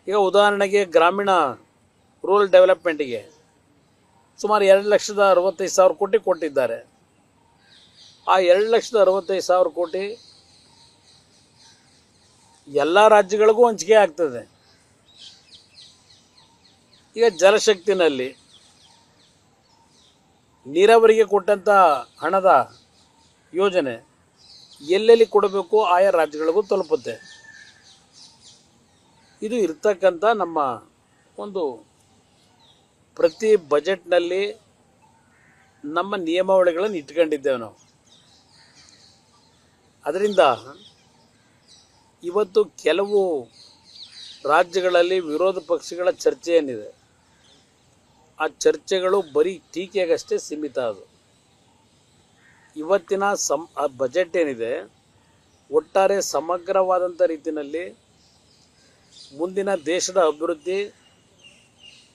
ಈಗ ಉದಾಹರಣೆಗೆ ಗ್ರಾಮೀಣ ರೂರಲ್ ಡೆವಲಪ್ಮೆಂಟಿಗೆ ಸುಮಾರು 2,65,000 ಕೋಟಿ ಕೊಟ್ಟಿದ್ದಾರೆ. ಆ 2,65,000 ಕೋಟಿ ಎಲ್ಲ ರಾಜ್ಯಗಳಿಗೂ ಹಂಚಿಕೆ ಆಗ್ತದೆ. ಈಗ ಜಲಶಕ್ತಿನಲ್ಲಿ ನೀರಾವರಿಗೆ ಕೊಟ್ಟಂಥ ಹಣದ ಯೋಜನೆ ಎಲ್ಲೆಲ್ಲಿ ಕೊಡಬೇಕು ಆಯಾ ರಾಜ್ಯಗಳಿಗೂ ತಲುಪುತ್ತೆ. ಇದು ಇರ್ತಕ್ಕಂಥ ನಮ್ಮ ಒಂದು ಪ್ರತಿ ಬಜೆಟ್ನಲ್ಲಿ ನಮ್ಮ ನಿಯಮಾವಳಿಗಳನ್ನು ಇಟ್ಕೊಂಡಿದ್ದೇವೆ ನಾವು. ಅದರಿಂದ ಇವತ್ತು ಕೆಲವು ರಾಜ್ಯಗಳಲ್ಲಿ ವಿರೋಧ ಪಕ್ಷಗಳ ಚರ್ಚೆ ಏನಿದೆ, ಆ ಚರ್ಚೆಗಳು ಬರೀ ಟೀಕೆಗಷ್ಟೇ ಸೀಮಿತ. ಅದು ಇವತ್ತಿನ ಬಜೆಟ್ ಏನಿದೆ ಒಟ್ಟಾರೆ ಸಮಗ್ರವಾದಂಥ ರೀತಿಯಲ್ಲಿ ಮುಂದಿನ ದೇಶದ ಅಭಿವೃದ್ಧಿ,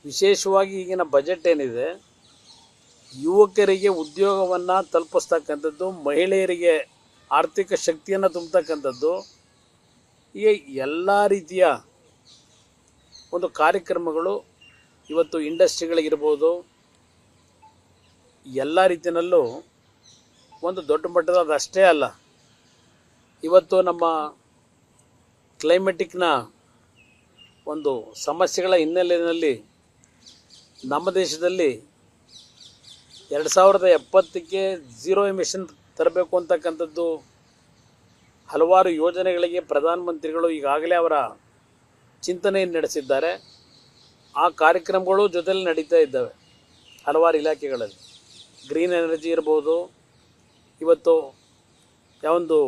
ವಿಶೇಷವಾಗಿ ಈಗಿನ ಬಜೆಟ್ ಏನಿದೆ ಯುವಕರಿಗೆ ಉದ್ಯೋಗವನ್ನು ತಲುಪಿಸ್ತಕ್ಕಂಥದ್ದು, ಮಹಿಳೆಯರಿಗೆ ಆರ್ಥಿಕ ಶಕ್ತಿಯನ್ನು ತುಂಬತಕ್ಕಂಥದ್ದು, ಈ ಎಲ್ಲ ರೀತಿಯ ಒಂದು ಕಾರ್ಯಕ್ರಮಗಳು ಇವತ್ತು ಇಂಡಸ್ಟ್ರಿಗಳಿಗಿರ್ಬೋದು ಎಲ್ಲ ರೀತಿಯಲ್ಲೂ ಒಂದು ದೊಡ್ಡ ಮಟ್ಟದ, ಅದಷ್ಟೇ ಅಲ್ಲ, ಇವತ್ತು ನಮ್ಮ ಕ್ಲೈಮೆಟಿಕ್ನ ಒಂದು ಸಮಸ್ಯೆಗಳ ಹಿನ್ನೆಲೆಯಲ್ಲಿ ನಮ್ಮ ದೇಶದಲ್ಲಿ 2070ಕ್ಕೆ ಝೀರೋ ಎಮಿಷನ್ ತರಬೇಕು ಅಂತಕ್ಕಂಥದ್ದು ಹಲವಾರು ಯೋಜನೆಗಳಿಗೆ ಪ್ರಧಾನಮಂತ್ರಿಗಳು ಈಗಾಗಲೇ ಅವರ ಚಿಂತನೆಯನ್ನು ನಡೆಸಿದ್ದಾರೆ. ಆ ಕಾರ್ಯಕ್ರಮಗಳು ಜೊತೆಯಲ್ಲಿ ನಡೀತಾ ಇದ್ದಾವೆ ಹಲವಾರು ಇಲಾಖೆಗಳಲ್ಲಿ. ಗ್ರೀನ್ ಎನರ್ಜಿ ಇರ್ಬೋದು, ಇವತ್ತು ಯಾವೊಂದು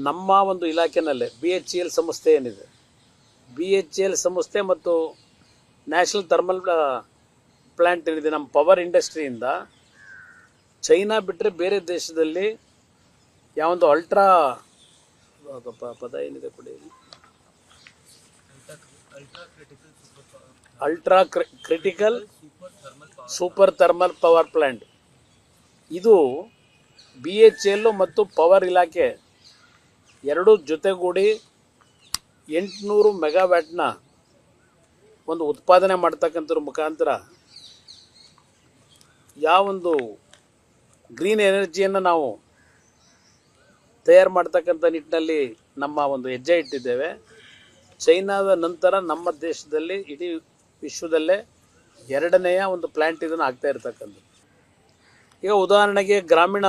ನಮ್ಮ ಒಂದು ಇಲಾಖೆನಲ್ಲೇ BHEL ಸಂಸ್ಥೆ ಏನಿದೆ, BHEL ಸಂಸ್ಥೆ ಮತ್ತು ನ್ಯಾಷನಲ್ ಥರ್ಮಲ್ ಪ್ಲ್ಯಾಂಟ್ ಏನಿದೆ ನಮ್ಮ ಪವರ್ ಇಂಡಸ್ಟ್ರಿಯಿಂದ, ಚೈನಾ ಬಿಟ್ಟರೆ ಬೇರೆ ದೇಶದಲ್ಲಿ ಯಾವೊಂದು ಪದ ಏನಿದೆ ಕೊಡಿ, ultra critical super thermal power plant, ಇದು BHEL ಮತ್ತು ಪವರ್ ಇಲಾಖೆ ಎರಡೂ ಜೊತೆಗೂಡಿ 800 ಮೆಗಾವ್ಯಾಟ್ನ ಒಂದು ಉತ್ಪಾದನೆ ಮಾಡ್ತಕ್ಕಂಥದ್ರ ಮುಖಾಂತರ ಯಾವೊಂದು ಗ್ರೀನ್ ಎನರ್ಜಿಯನ್ನು ನಾವು ತಯಾರು ಮಾಡ್ತಕ್ಕಂಥ ನಿಟ್ಟಿನಲ್ಲಿ ನಮ್ಮ ಒಂದು ಹೆಜ್ಜೆ ಇಟ್ಟಿದ್ದೇವೆ. ಚೈನಾದ ನಂತರ ನಮ್ಮ ದೇಶದಲ್ಲಿ ಇಡೀ ವಿಶ್ವದಲ್ಲೇ ಎರಡನೆಯ ಒಂದು ಪ್ಲ್ಯಾಂಟ್ ಇದನ್ನು ಆಗ್ತಾ ಇರ್ತಕ್ಕಂಥದ್ದು. ಈಗ ಉದಾಹರಣೆಗೆ ಗ್ರಾಮೀಣ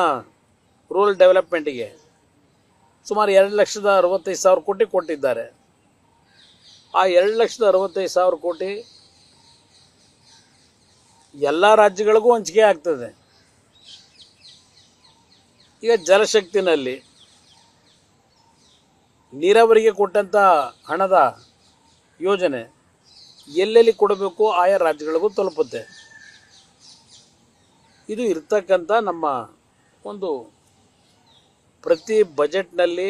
ರೂರಲ್ ಡೆವಲಪ್ಮೆಂಟಿಗೆ ಸುಮಾರು 2,65,000 ಕೋಟಿ ಕೊಟ್ಟಿದ್ದಾರೆ. ಆ 2,65,000 ಕೋಟಿ ಎಲ್ಲ ರಾಜ್ಯಗಳಿಗೂ ಹಂಚಿಕೆ ಆಗ್ತದೆ. ಈಗ ಜಲಶಕ್ತಿನಲ್ಲಿ ನೀರಾವರಿಗೆ ಕೊಟ್ಟಂಥ ಹಣದ ಯೋಜನೆ ಎಲ್ಲೆಲ್ಲಿ ಕೊಡಬೇಕು ಆಯಾ ರಾಜ್ಯಗಳಿಗೂ ತಲುಪುತ್ತೆ. ಇದು ಇರ್ತಕ್ಕಂಥ ನಮ್ಮ ಒಂದು ಪ್ರತಿ ಬಜೆಟ್ನಲ್ಲಿ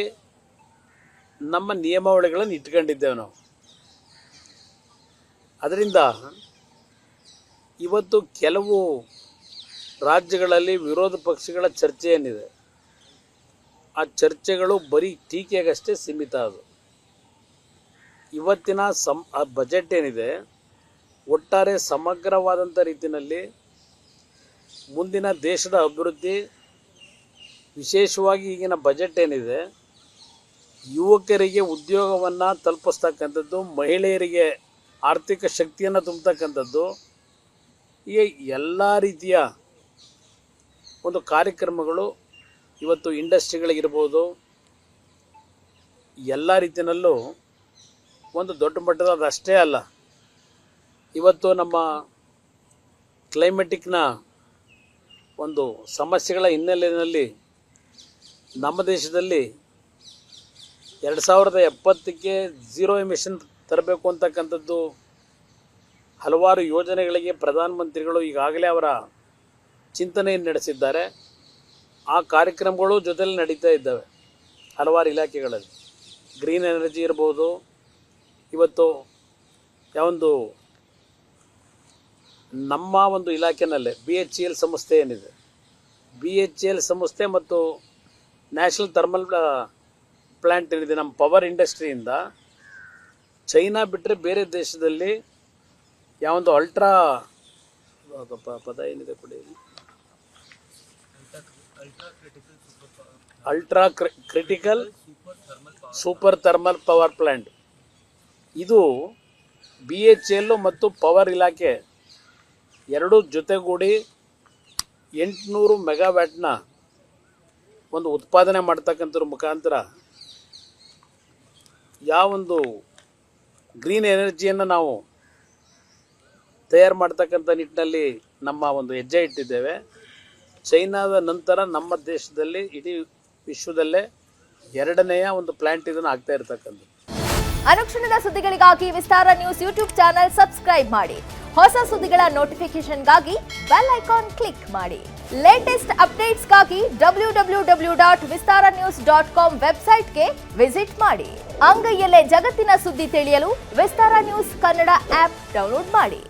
ನಮ್ಮ ನಿಯಮಾವಳಿಗಳನ್ನು ಇಟ್ಕೊಂಡಿದ್ದೇವೆ ನಾವು. ಅದರಿಂದ ಇವತ್ತು ಕೆಲವು ರಾಜ್ಯಗಳಲ್ಲಿ ವಿರೋಧ ಪಕ್ಷಗಳ ಚರ್ಚೆ ಏನಿದೆ, ಆ ಚರ್ಚೆಗಳು ಬರೀ ಟೀಕೆಗಷ್ಟೇ ಸೀಮಿತ. ಅದು ಇವತ್ತಿನ ಬಜೆಟ್ ಏನಿದೆ ಒಟ್ಟಾರೆ ಸಮಗ್ರವಾದಂಥ ರೀತಿಯಲ್ಲಿ ಮುಂದಿನ ದೇಶದ ಅಭಿವೃದ್ಧಿ, ವಿಶೇಷವಾಗಿ ಈಗಿನ ಬಜೆಟ್ ಏನಿದೆ ಯುವಕರಿಗೆ ಉದ್ಯೋಗವನ್ನು ತಲುಪಿಸ್ತಕ್ಕಂಥದ್ದು, ಮಹಿಳೆಯರಿಗೆ ಆರ್ಥಿಕ ಶಕ್ತಿಯನ್ನು ತುಂಬತಕ್ಕಂಥದ್ದು, ಈ ಎಲ್ಲ ರೀತಿಯ ಒಂದು ಕಾರ್ಯಕ್ರಮಗಳು ಇವತ್ತು ಇಂಡಸ್ಟ್ರಿಗಳಿಗಿರ್ಬೋದು ಎಲ್ಲ ರೀತಿಯಲ್ಲೂ ಒಂದು ದೊಡ್ಡ ಮಟ್ಟದ, ಅದಷ್ಟೇ ಅಲ್ಲ, ಇವತ್ತು ನಮ್ಮ ಕ್ಲೈಮೆಟಿಕ್ನ ಒಂದು ಸಮಸ್ಯೆಗಳ ಹಿನ್ನೆಲೆಯಲ್ಲಿ ನಮ್ಮ ದೇಶದಲ್ಲಿ 2070ಕ್ಕೆ ಝೀರೋ ಎಮಿಷನ್ ತರಬೇಕು ಅಂತಕ್ಕಂಥದ್ದು ಹಲವಾರು ಯೋಜನೆಗಳಿಗೆ ಪ್ರಧಾನಮಂತ್ರಿಗಳು ಈಗಾಗಲೇ ಅವರ ಚಿಂತನೆಯನ್ನು ನಡೆಸಿದ್ದಾರೆ. ಆ ಕಾರ್ಯಕ್ರಮಗಳು ಜೊತೆಯಲ್ಲಿ ನಡೀತಾ ಇದ್ದಾವೆ ಹಲವಾರು ಇಲಾಖೆಗಳಲ್ಲಿ. ಗ್ರೀನ್ ಎನರ್ಜಿ ಇರ್ಬೋದು, ಇವತ್ತು ಯಾವೊಂದು ನಮ್ಮ ಒಂದು ಇಲಾಖೆನಲ್ಲೇ BHEL ಸಂಸ್ಥೆ ಏನಿದೆ, BHEL ಸಂಸ್ಥೆ ಮತ್ತು ನ್ಯಾಷನಲ್ ಥರ್ಮಲ್ ಪ್ಲ್ಯಾಂಟ್ ಏನಿದೆ ನಮ್ಮ ಪವರ್ ಇಂಡಸ್ಟ್ರಿಯಿಂದ, ಚೈನಾ ಬಿಟ್ಟರೆ ಬೇರೆ ದೇಶದಲ್ಲಿ ಯಾವೊಂದು ಅಲ್ಟ್ರಾ ಪದ ಏನಿದೆ ಕೊಡಿ, ultra critical super thermal power plant, ಇದು BHEL ಮತ್ತು ಪವರ್ ಇಲಾಖೆ ಎರಡೂ ಜೊತೆಗೂಡಿ 800 ಮೆಗಾವ್ಯಾಟ್ನ ಒಂದು ಉತ್ಪಾದನೆ ಮಾಡ್ತಕ್ಕಂಥದ್ರ ಮುಖಾಂತರ ಯಾವೊಂದು ಗ್ರೀನ್ ಎನರ್ಜಿಯನ್ನು ನಾವು ತಯಾರು ಮಾಡ್ತಕ್ಕಂಥ ನಿಟ್ಟಿನಲ್ಲಿ ನಮ್ಮ ಒಂದು ಹೆಜ್ಜೆ ಇಟ್ಟಿದ್ದೇವೆ. ಚೈನಾದ ನಂತರ ನಮ್ಮ ದೇಶದಲ್ಲಿ ಇಡೀ ವಿಶ್ವದಲ್ಲೇ ಎರಡನೆಯ ಒಂದು ಪ್ಲಾಂಟ್ ಇದನ್ನು ಆಗ್ತಾ ಇರತಕ್ಕಂಥದ್ದು. ಅನುಕ್ಷಣದ ಸುದ್ದಿಗಳಿಗಾಗಿ ವಿಸ್ತಾರ ನ್ಯೂಸ್ ಯೂಟ್ಯೂಬ್ ಚಾನೆಲ್ ಸಬ್ಸ್ಕ್ರೈಬ್ ಮಾಡಿ. ಹೊಸ ಸುದ್ದಿಗಳ ನೋಟಿಫಿಕೇಶನ್ಗಾಗಿ ಬೆಲ್ ಐಕಾನ್ ಕ್ಲಿಕ್ ಮಾಡಿ. ಲೇಟೆಸ್ಟ್ ಅಪ್ಡೇಟ್ಸ್ಗಾಗಿ www.vistaranews.com ವೆಬ್ಸೈಟ್ಗೆ ವಿಸಿಟ್ ಮಾಡಿ. ಅಂಗೈಯಲ್ಲೇ ಜಗತ್ತಿನ ಸುದ್ದಿ ತಿಳಿಯಲು ವಿಸ್ತಾರ ನ್ಯೂಸ್ ಕನ್ನಡ ಆಪ್ ಡೌನ್ಲೋಡ್ ಮಾಡಿ.